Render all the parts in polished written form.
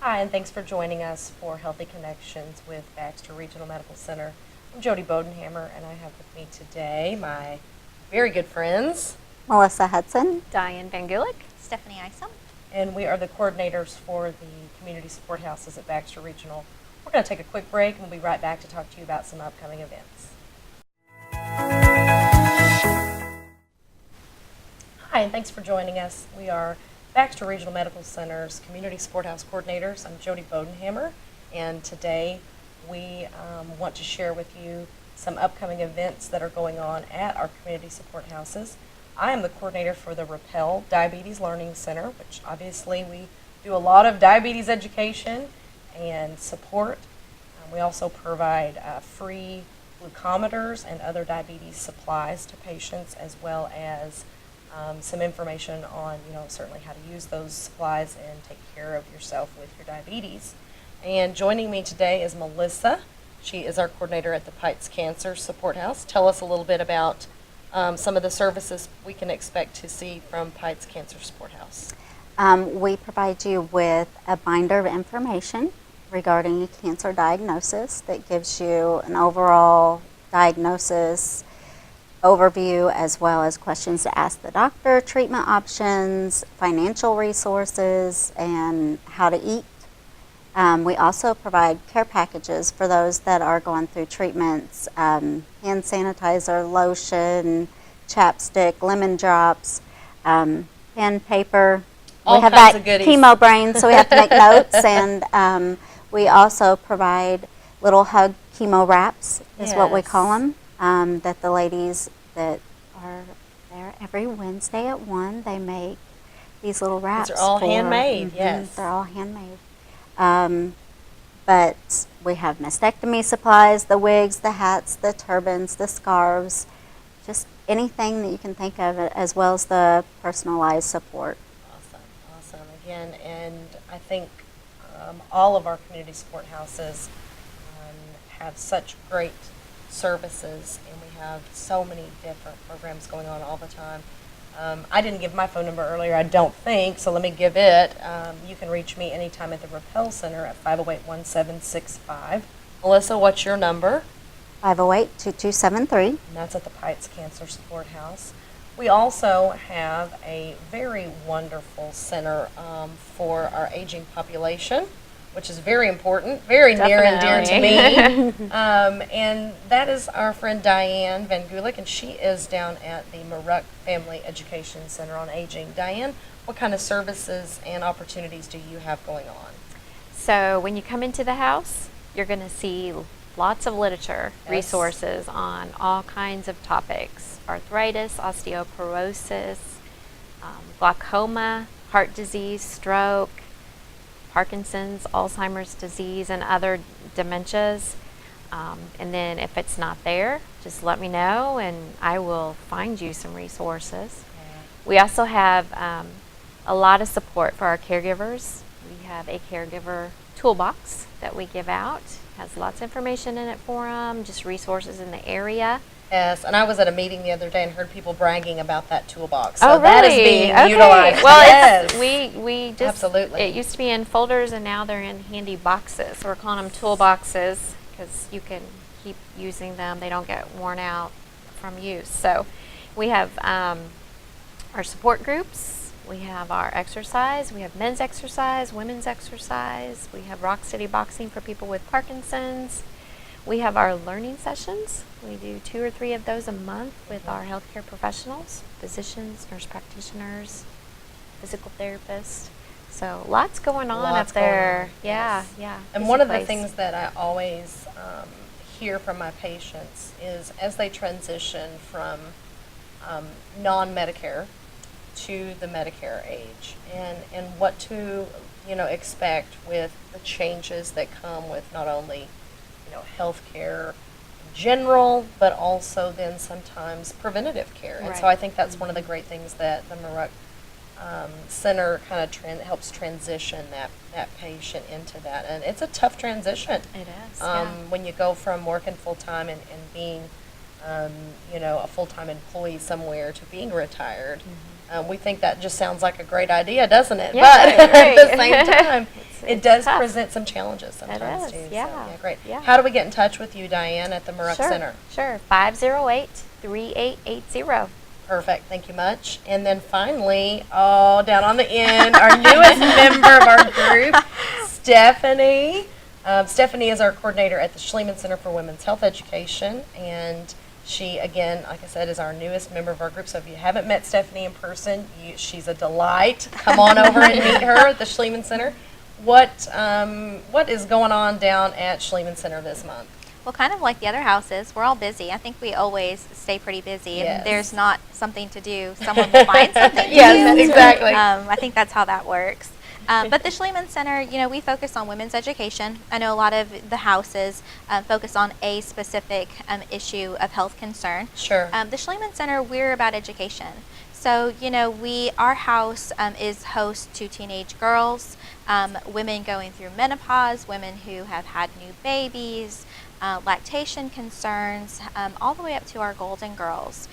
Hi, and thanks for joining us for Healthy Connections with Baxter Regional Medical Center. I'm Jody Bodenhammer, and I have with me today my very good friends, Melissa Hudson. Diane Van Gulik. Stephanie Isom. and we are the coordinators for the community support houses at Baxter Regional. We're going to take a quick break, and we'll be right back to talk to you about some upcoming events. Hi, and thanks for joining us. We are Baxter Regional Medical Center's Community Support House Coordinators. I'm Jody Bodenhammer, and today we want to share with you some upcoming events that are going on at our community support houses. I am the coordinator for the Rappel Diabetes Learning Center, which obviously we do a lot of diabetes education and support. We also provide free glucometers and other diabetes supplies to patients, as well as some information on, certainly how to use those supplies and take care of yourself with your diabetes. And joining me today is Melissa. She is our coordinator at the Pikes Cancer Support House. Tell us a little bit about some of the services we can expect to see from Pikes Cancer Support House. We provide you with a binder of information regarding a cancer diagnosis that gives you an overall diagnosis overview, as well as questions to ask the doctor, treatment options, financial resources, and how to eat. We also provide care packages for those that are going through treatments, hand sanitizer, lotion, chapstick, lemon drops, pen, paper. All we have kinds that of goodies. chemo brain, so we have to make notes. And we also provide little hug chemo wraps, is what we call them. That the ladies that are there every Wednesday at 1, they make these little wraps. These are all handmade, yes. They're all handmade. But we have mastectomy supplies, the wigs, the hats, the turbans, the scarves, just anything that you can think of, as well as the personalized support. Awesome. Again, and I think all of our community support houses have such great services, and we have so many different programs going on all the time. I didn't give my phone number earlier, I don't think, so let me give it. You can reach me anytime at the Rappel Center at 508-1765. Melissa, what's your number? 508-2273. And that's at the Pikes Cancer Support House. We also have a very wonderful center for our aging population, which is very important, very near and dear to me. And that is our friend Diane Van Gulik, and she is down at the Maruck Family Education Center on Aging. Diane, what kind of services and opportunities do you have going on? So when you come into the house, you're going to see lots of literature, resources on all kinds of topics: arthritis, osteoporosis, glaucoma, heart disease, stroke, Parkinson's, Alzheimer's disease, and other dementias. And then if it's not there, just let me know and I will find you some resources. We also have a lot of support for our caregivers. We have a caregiver toolbox that we give out. It has lots of information in it for them, just resources in the area. Yes, and I was at a meeting the other day and heard people bragging about that toolbox. So that is being utilized. Well, yes. we just absolutely. It used to be in folders, and now they're in handy boxes. So we're calling them toolboxes because you can keep using them; they don't get worn out from use. So we have our support groups. We have our exercise. We have men's exercise, women's exercise. We have Rock City boxing for people with Parkinson's. We have our learning sessions. We do 2 or 3 of those a month with our healthcare professionals, physicians, nurse practitioners, physical therapists. So lots going on up there. Yeah. And one of the things that I always hear from my patients is as they transition from non-Medicare to the Medicare age, and what to expect with the changes that come with not only health care in general, but also then sometimes preventative care. And so I think that's one of the great things that the Maruck Center kind of helps transition that patient into that. And it's a tough transition. It is. When you go from working full-time and being a full-time employee somewhere to being retired. We think that just sounds like a great idea, doesn't it? Yeah, but at the same time, It does tough. present some challenges sometimes is, too. yeah, So, great. yeah. How do we get in touch with you, Diane, at the Muruck Center? Sure. 508-3880. Perfect. Thank you much. And then finally, down on the end, our newest member of our group, Stephanie. Stephanie is our coordinator at the Schliemann Center for Women's Health Education, and she, again, like I said, is our newest member of our group. So if you haven't met Stephanie in person, she's a delight. Come on over and meet her at the Schliemann Center. What is going on down at Schliemann Center this month? Well, kind of like the other houses, we're all busy. I think we always stay pretty busy. Yes. If there's not something to do, someone will find something to do. Yes, exactly. I think that's how that works. But the Schliemann Center, we focus on women's education. I know a lot of the houses focus on a specific issue of health concern. Sure. The Schliemann Center, we're about education. So, our house is host to teenage girls, women going through menopause, women who have had new babies, lactation concerns, all the way up to our golden girls.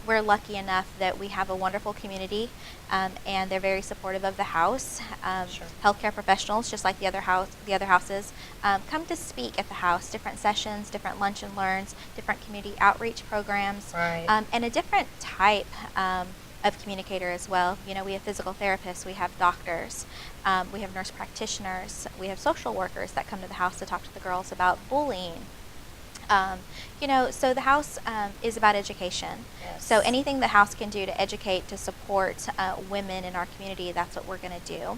We're lucky enough that we have a wonderful community, and they're very supportive of the house. Sure. Healthcare professionals, just like the other houses, come to speak at the house. Different sessions, different lunch and learns, different community outreach programs, Right. And a different type of communicator as well. We have physical therapists, we have doctors, we have nurse practitioners, we have social workers that come to the house to talk to the girls about bullying. So the house is about education. Yes. So anything the house can do to educate, to support women in our community, that's what we're going to do.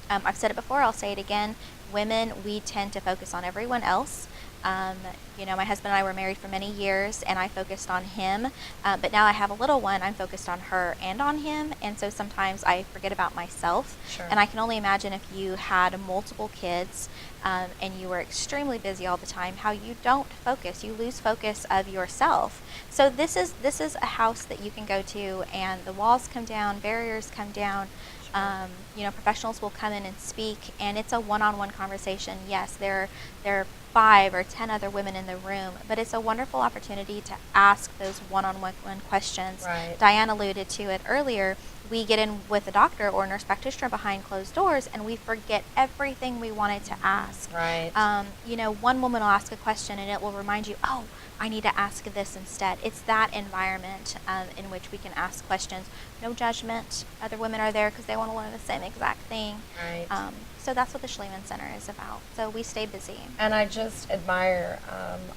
I've said it before, I'll say it again. Women, we tend to focus on everyone else. My husband and I were married for many years, and I focused on him. But now I have a little one, I'm focused on her and on him. And so sometimes I forget about myself. Sure. And I can only imagine if you had multiple kids and you were extremely busy all the time, how you don't focus. You lose focus of yourself. So this is a house that you can go to, and the walls come down, barriers come down. Professionals will come in and speak, and it's a one-on-one conversation. Yes, there are 5 or 10 other women in the room, but it's a wonderful opportunity to ask those one-on-one questions. Right. Diane alluded to it earlier. We get in with a doctor or a nurse practitioner behind closed doors, and we forget everything we wanted to ask. Right. One woman will ask a question, and it will remind you, oh, I need to ask this instead. It's that environment in which we can ask questions. No judgment. Other women are there because they want to learn the same exact thing. Right. So that's what the Schliemann Center is about. So we stay busy. And I just admire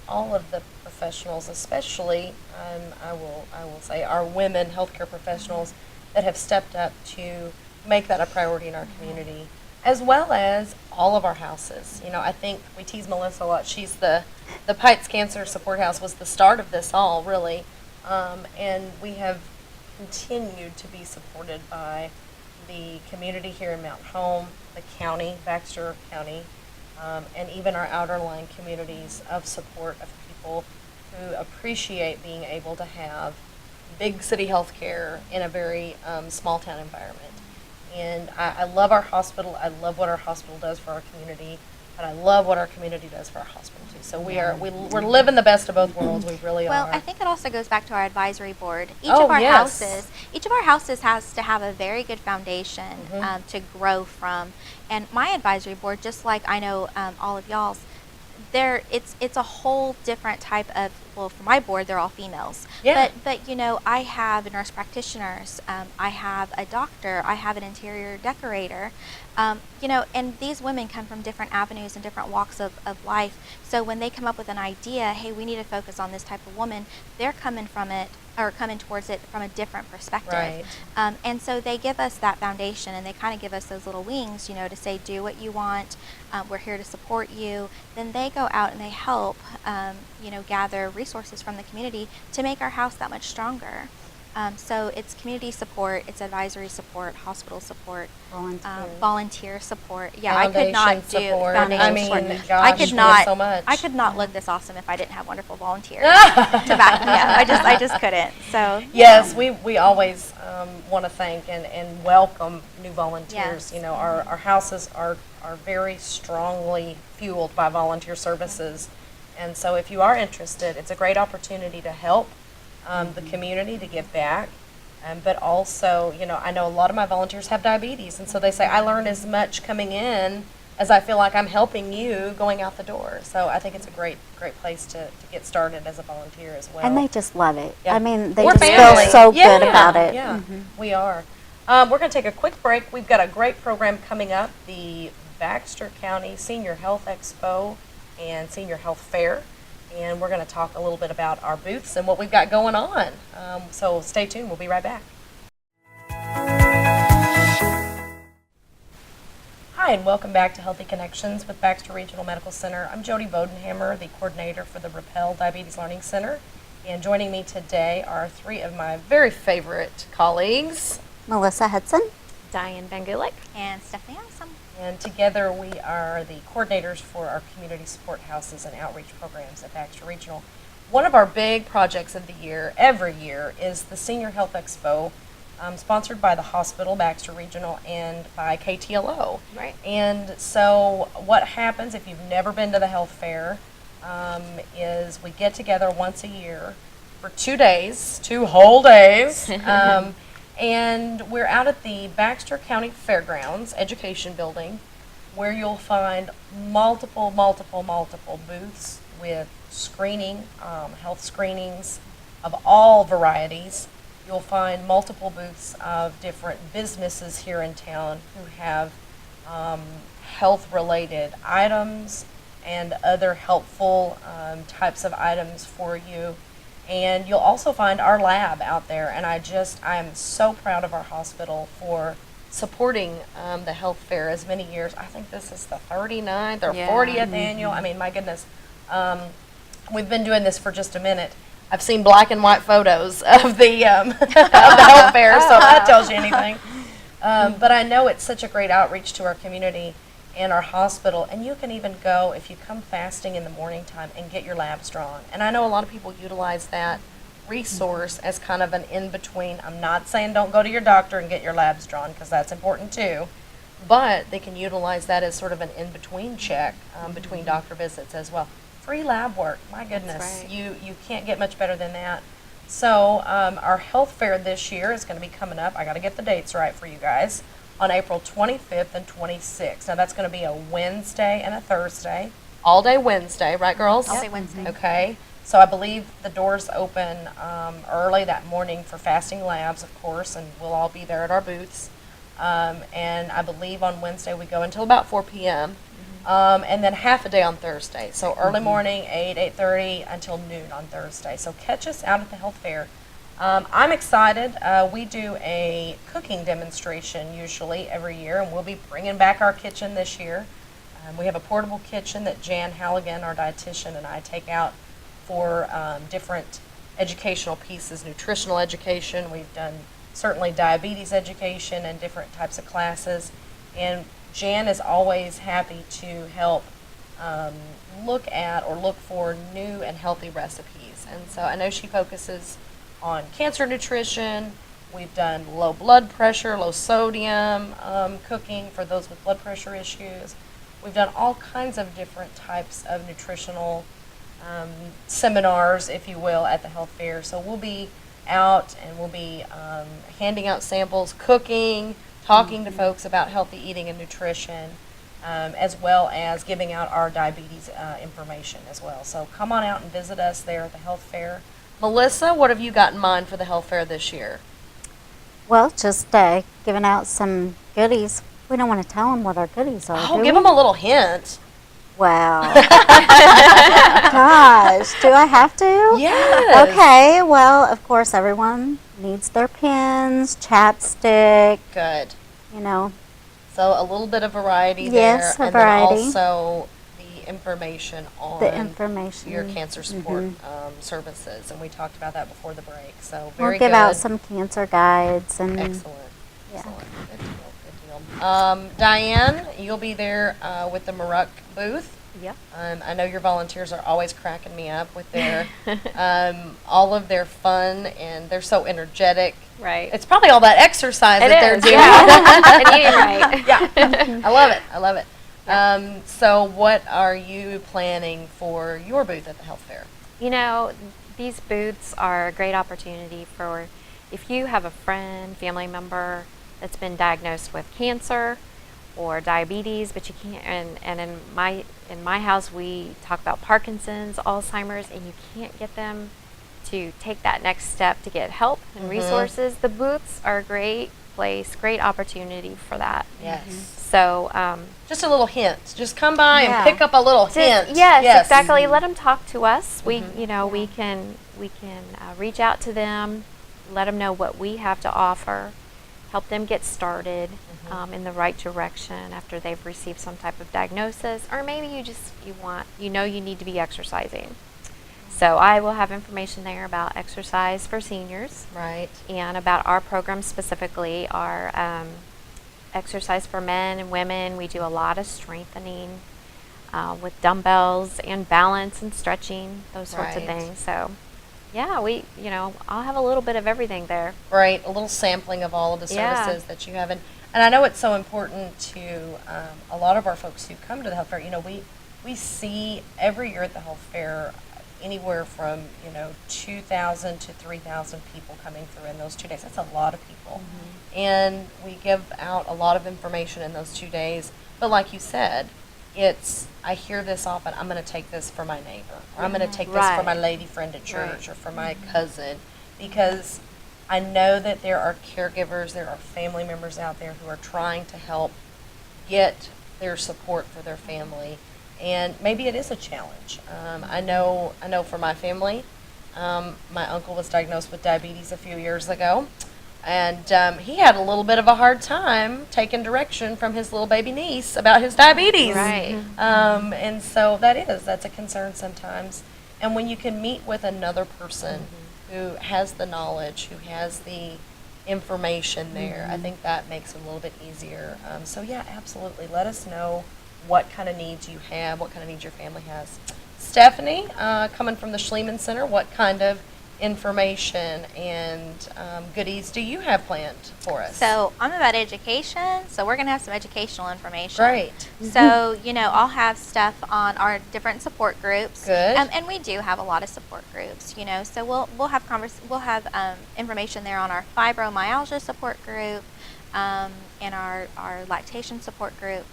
all of the professionals, especially I will say our women healthcare professionals that have stepped up to make that a priority in our community, as well as all of our houses. I think we tease Melissa a lot. She's the Pikes Cancer Support House was the start of this all, really, and we have continued to be supported by the community here in Mount Home, the county, Baxter County, and even our outerline communities of support of people who appreciate being able to have big city health care in a very small town environment. And I love our hospital. I love what our hospital does for our community, but I love what our community does for our hospital too. So we're living the best of both worlds. We really are. Well, I think it also goes back to our advisory board. Each Oh, of our yes. houses has to have a very good foundation to grow from. And my advisory board, just like I know all of y'all's, it's a whole different type of, well, for my board, they're all females. Yeah. But I have nurse practitioners, I have a doctor, I have an interior decorator, and these women come from different avenues and different walks of life. So when they come up with an idea, hey, we need to focus on this type of woman, they're coming towards it from a different perspective. Right. And so they give us that foundation, and they kind of give us those little wings, to say, do what you want. We're here to support you. Then they go out and they help, gather resources from the community to make our house that much stronger. So it's community support, it's advisory support, hospital support, volunteer support. Yeah, I could not do support. foundation I mean, support. gosh, I could we not. have so much. I could not look this awesome if I didn't have wonderful volunteers to back me up. I just couldn't. So Yes, we always want to thank and welcome new volunteers. Yes. Our houses are very strongly fueled by volunteer services. And so if you are interested, it's a great opportunity to help the community, to give back, But also, I know a lot of my volunteers have diabetes, and so they say, I learn as much coming in as I feel like I'm helping you going out the door. So I think it's a great place to get started as a volunteer as well. And they just love it. Yeah. I mean, they We're just family. feel so Yeah, good about it. Yeah, Mhm. we are. We're going to take a quick break. We've got a great program coming up, the Baxter County Senior Health Expo and Senior Health Fair. And we're going to talk a little bit about our booths and what we've got going on. So stay tuned. We'll be right back. Hi, and welcome back to Healthy Connections with Baxter Regional Medical Center. I'm Jody Bodenhammer, the coordinator for the Rappel Diabetes Learning Center. And joining me today are three of my very favorite colleagues. Melissa Hudson. Diane Van Gulik. And Stephanie Awesome. And together we are the coordinators for our community support houses and outreach programs at Baxter Regional. One of our big projects of the year, every year, is the Senior Health Expo, sponsored by the hospital, Baxter Regional, and by KTLO. Right. And so what happens if you've never been to the health fair is we get together once a year for 2 days, 2 whole days, and we're out at the Baxter County Fairgrounds Education Building, where you'll find multiple booths with screening, health screenings of all varieties. You'll find multiple booths of different businesses here in town who have health-related items and other helpful types of items for you. And you'll also find our lab out there, and I am so proud of our hospital for supporting the health fair as many years. I think this is the 39th or 40th annual. I mean, my goodness. We've been doing this for just a minute. I've seen black and white photos of the, of the health fair, so if that tells you anything. But I know it's such a great outreach to our community and our hospital, and you can even go, if you come fasting in the morning time, and get your labs drawn. And I know a lot of people utilize that resource as kind of an in-between. I'm not saying don't go to your doctor and get your labs drawn, because that's important too, but they can utilize that as sort of an in-between check between doctor visits as well. Free lab work, my goodness. Right. You can't get much better than that. So our health fair this year is going to be coming up. I got to get the dates right for you guys. On April 25th and 26th. Now that's going to be a Wednesday and a Thursday. All day Wednesday, right girls? All day Wednesday. Okay. So I believe the doors open early that morning for fasting labs, of course, and we'll all be there at our booths. And I believe on Wednesday we go until about 4 p.m. And then half a day on Thursday. So early morning, 8:30 until noon on Thursday. So catch us out at the health fair. I'm excited. We do a cooking demonstration usually every year, and we'll be bringing back our kitchen this year. We have a portable kitchen that Jan Halligan, our dietitian, and I take out for different educational pieces, nutritional education. We've done certainly diabetes education and different types of classes. And Jan is always happy to help look for new and healthy recipes. And so I know she focuses on cancer nutrition. We've done low blood pressure, low sodium cooking for those with blood pressure issues. We've done all kinds of different types of nutritional seminars, if you will, at the health fair. So we'll be out and we'll be handing out samples, cooking, talking to folks about healthy eating and nutrition, as well as giving out our diabetes information as well. So come on out and visit us there at the health fair. Melissa, what have you got in mind for the health fair this year? Well, just giving out some goodies. We don't want to tell them what our goodies are, Oh, do give we? them a little hint. Wow. Gosh, do I have to? Yes. Okay, well, of course, everyone needs their pens, chapstick, Good. you know. So a little bit of variety Yes, there. a variety. And then also the information on The information. your cancer support services. And we talked about that before the break. So very We'll give good. out some cancer guides and Excellent. Yeah. Excellent. Good deal. Good deal. Diane, you'll be there with the Maruck booth. Yep. I know your volunteers are always cracking me up with their all of their fun, and they're so energetic. Right. It's probably all that exercise It that they're is, doing. yeah. And eating right. Yeah, I love it. I love it. So what are you planning for your booth at the health fair? You know, these booths are a great opportunity for if you have a friend, family member that's been diagnosed with cancer or diabetes, but you can't, and in my house we talk about Parkinson's, Alzheimer's, and you can't get them to take that next step to get help and resources, the booths are a great place, great opportunity for that. Yes. So Just a little hint. Just come by Yeah. and pick up a little hint. yes, exactly. Let them talk to us. We, Yeah. we can reach out to them, let them know what we have to offer, help them get started in the right direction after they've received some type of diagnosis, or maybe you need to be exercising. So I will have information there about exercise for seniors. Right. And about our program specifically, our exercise for men and women. We do a lot of strengthening with dumbbells and balance and stretching, those sorts of Right. things. So, yeah, I'll have a little bit of everything there. Right. A little sampling of all of the Yeah. services that you have. And I know it's so important to a lot of our folks who come to the health fair. We see every year at the health fair anywhere from 2,000 to 3,000 people coming through in those 2 days. That's a lot of people, and we give out a lot of information in those 2 days. But like you said, I hear this often. I'm going to take this for my neighbor, or I'm going to take this for Right. my lady friend at church, Right. or for my cousin, because I know that there are caregivers, there are family members out there who are trying to help get their support for their family. And maybe it is a challenge. I know for my family, my uncle was diagnosed with diabetes a few years ago, and he had a little bit of a hard time taking direction from his little baby niece about his diabetes. Right. And so that's a concern sometimes. And when you can meet with another person who has the knowledge, who has the information there, I think that makes it a little bit easier. So yeah, absolutely. Let us know what kind of needs you have, what kind of needs your family has. Stephanie, coming from the Schliemann Center, what kind of information and goodies do you have planned for us? So I'm about education, so we're going to have some educational information. Great. So, I'll have stuff on our different support groups. Good. And we do have a lot of support groups, so we'll have information there on our fibromyalgia support group, and our lactation support group.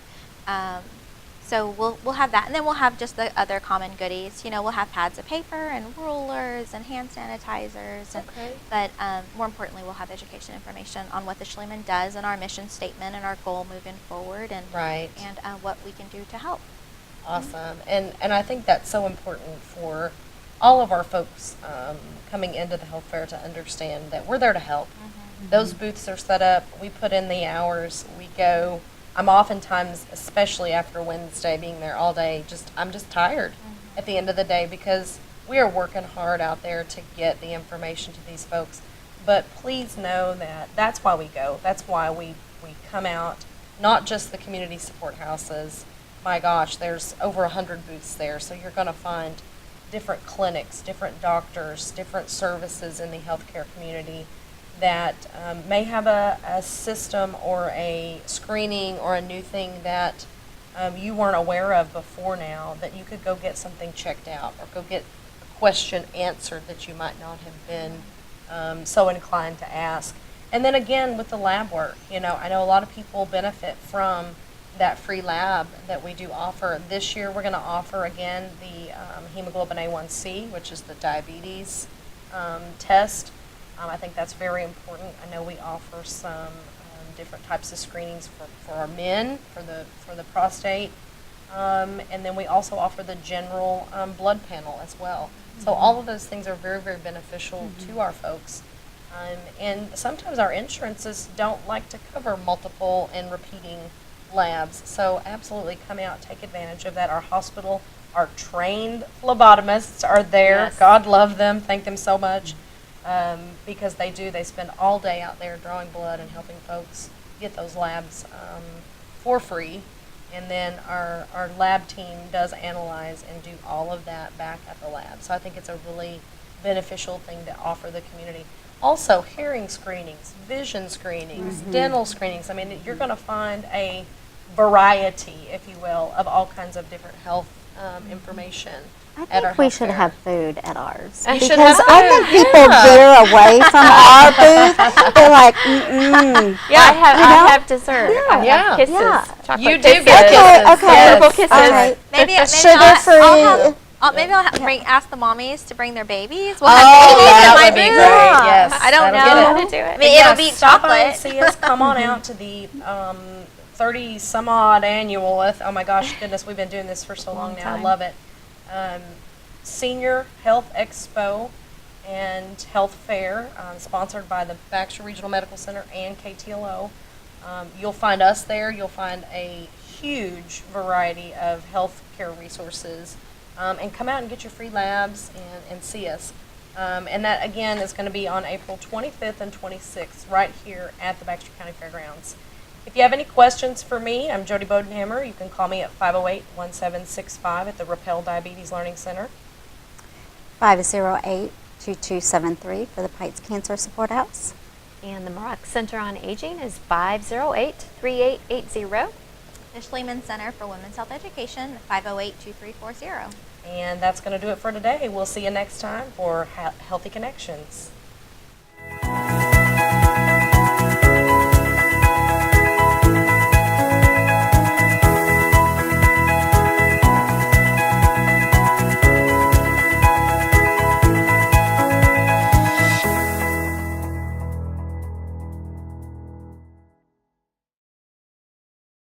So we'll have that, and then we'll have just the other common goodies. We'll have pads of paper and rulers and hand sanitizers. Okay. But more importantly, we'll have education information on what the Schliemann does and our mission statement and our goal moving forward, and Right. and what we can do to help. Awesome. And I think that's so important for all of our folks coming into the health fair to understand that we're there to help. Those booths are set up. We put in the hours. We go. I'm oftentimes, especially after Wednesday, being there all day, I'm just tired at the end of the day, because we are working hard out there to get the information to these folks. But please know that that's why we go. That's why we come out, not just the community support houses. My gosh, there's over 100 booths there, so you're going to find different clinics, different doctors, different services in the healthcare community that may have a system or a screening or a new thing that you weren't aware of before now, that you could go get something checked out or go get a question answered that you might not have been so inclined to ask. And then again, with the lab work, I know a lot of people benefit from that free lab that we do offer. This year we're going to offer again the hemoglobin A1C, which is the diabetes test. I think that's very important. I know we offer some different types of screenings for our men, for the prostate, and then we also offer the general blood panel as well. So all of those things are very, very beneficial to our folks. And sometimes our insurances don't like to cover multiple and repeating labs. So absolutely come out, take advantage of that. Our hospital, our trained phlebotomists are there. Yes. God love them. Thank them so much. Because they spend all day out there drawing blood and helping folks get those labs for free. And then our lab team does analyze and do all of that back at the lab. So I think it's a really beneficial thing to offer the community. Also, hearing screenings, vision screenings, dental screenings. I mean, you're going to find a variety, if you will, of all kinds of different health information I at our think we health should fair. have food at ours. You should Because have I food, think people yeah. veer away from our booth. They're like, mm-mm. Yeah, I know? have dessert. I Yeah. have kisses. Yeah. Chocolate You do kisses. get kisses. Okay, Purple Yes. kisses. All right. Maybe Sugar-free. maybe I'll ask the mommies to bring their babies. We'll Oh, have babies that in my would be booth. great. Yes, I don't that'll know. get How it. to do I it. mean, Yeah, it'll be stop by and chocolate. see us. Come on out to the 30 some odd annual. Oh my gosh, goodness, we've been doing this for so long now. I time. love it. Senior Health Expo and Health Fair, sponsored by the Baxter Regional Medical Center and KTLO. You'll find us there. You'll find a huge variety of health care resources. And come out and get your free labs and see us. And that, again, is going to be on April 25th and 26th right here at the Baxter County Fairgrounds. If you have any questions for me, I'm Jody Bodenhammer. You can call me at 508-1765 at the Rappel Diabetes Learning Center. 508-2273 for the Pikes Cancer Support House. And the Maroc Center on Aging is 508-3880. The Schliemann Center for Women's Health Education, 508-2340. And that's going to do it for today. We'll see you next time for Healthy Connections.